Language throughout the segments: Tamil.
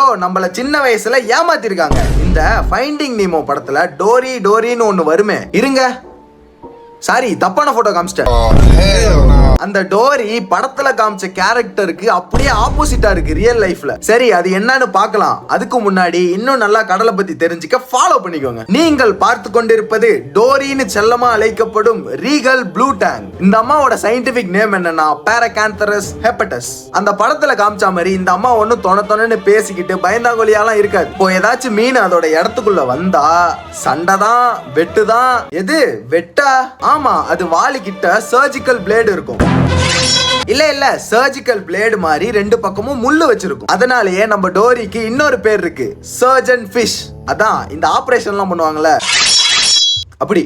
யாரோ நம்மள சின்ன வயசுல ஏமாத்திருக்காங்க. இந்த ஃபைண்டிங் நீமோ படத்துல டோரி டோரின்னு ஒண்ணு வருமே, இருங்க சாரி தப்பான போட்டோ காமிச்சிட்டேன். அந்த டோரி படத்துல காமிச்ச கேரக்டருக்கு அப்படியே ஆப்போசிட்டா இருக்கு ரியல் லைஃப்ல. சரி அது என்னன்னு பார்க்கலாம். அதுக்கு முன்னாடி இன்னும் நல்லா கடலை பத்தி தெரிஞ்சுக்க ஃபாலோ பண்ணிக்கோங்க. நீங்கள் பார்த்து கொண்டிருப்பது டோரின்னு செல்லமா அழைக்கப்படும் ரீகல் ப்ளூ டேங். இந்த அம்மாவோட சயின்டிபிக் நேம் என்னன்னா பாரகாந்தரஸ் ஹெப்படஸ். அந்த படத்துல காமிச்ச மாதிரி இந்த அம்மா ஒன்னும் தொணன்னு பேசிக்கிட்டு பயந்தாங்கொலியாலாம் இருக்காது. இப்போ ஏதாச்சும் மீன் அதோட இடத்துக்குள்ள வந்தா சண்டை தான், வெட்டு தான். எது வெட்டா? ஆமா, அது வாலி கிட்ட சர்ஜிக்கல் பிளேடு இருக்கும். இல்ல சர்ஜிக்கல் பிளேடு மாதிரி ரெண்டு பக்கமும் முள்ளு வச்சிருக்கும். அதனாலேயே நம்ம டோரிக்கு இன்னொரு பேர் இருக்கு, சர்ஜன் ஃபிஷ். அதான் இந்த ஆபரேஷன்லாம் பண்ணுவாங்கல்ல அப்படி.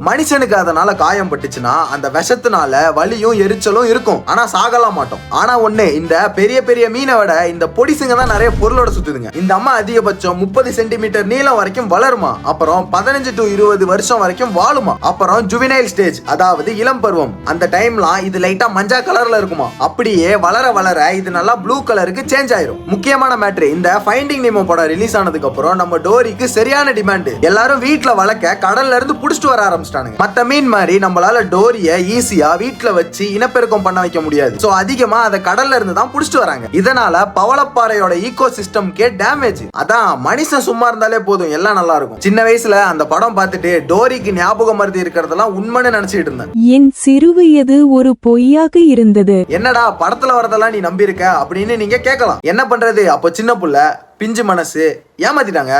மனுஷனுக்கு அதனால காயம் பட்டுச்சுன்னா அந்த விஷத்தினால வலியும் எரிச்சலும் இருக்கும், ஆனா சாகலாம் மாட்டோம். ஆனா ஒண்ணு, இந்த பெரிய பெரிய மீனை விட இந்த பொடிசுங்க தான் நிறைய பொருளோட சுத்துதுங்க. இந்த அம்மா அதிகபட்சம் 30 சென்டிமீட்டர் நீளம் வரைக்கும் வளருமா, அப்புறம் 15 to 20 வருஷம் வரைக்கும் வாழுமா. அப்புறம் ஜுவினைல் ஸ்டேஜ், அதாவது இளம் பருவம், அந்த டைம்லாம் இது லைட்டா மஞ்சள் கலர்ல இருக்குமா. அப்படியே வளர வளர இது நல்லா ப்ளூ கலருக்கு சேஞ்ச் ஆயிரும். முக்கியமான மேட்ரு, இந்த ஃபைண்டிங் நீமோ படம் ரிலீஸ் ஆனதுக்கு அப்புறம் நம்ம டோரிக்கு சரியான டிமாண்ட். எல்லாரும் வீட்டுல வளர்க்க கடல்ல இருந்து புடிச்சிட்டு வர ஆரம்பிச்சிட்டாங்க. மத்த மீன் மாதிரி நம்மளால டோரிய ஈஸியா வீட்டுல வச்சு இனப்பெருக்கம் பண்ண வைக்க முடியாது. சோ அதிகமா அதை கடல்ல இருந்து தான் புடிச்சிட்டு வராங்க. இதனால பவளப்பாறையோட ஈகோ சிஸ்டம்கே டேமேஜ். அதான் மனுஷன் சும்மா இருந்தாலே போதும் எல்லாம் நல்லா இருக்கும். சின்ன வயசுல அந்த படம் பார்த்துட்டு டோரிக்கு ஞாபகம் மருதி இருக்கிறதெல்லாம் உண்மைன்னு நினைச்சிட்டு இருந்தேன். என் சிறுவயது ஒரு பொய்யாக இருந்தது. என்னடா படத்துல வரதெல்லாம் நீ நம்பி இருக்க அப்படின்னு நீங்க கேட்கலாம். என்ன பண்றது, அப்போ சின்ன புள்ள, பிஞ்சு மனசு, ஏமாத்திட்டாங்க.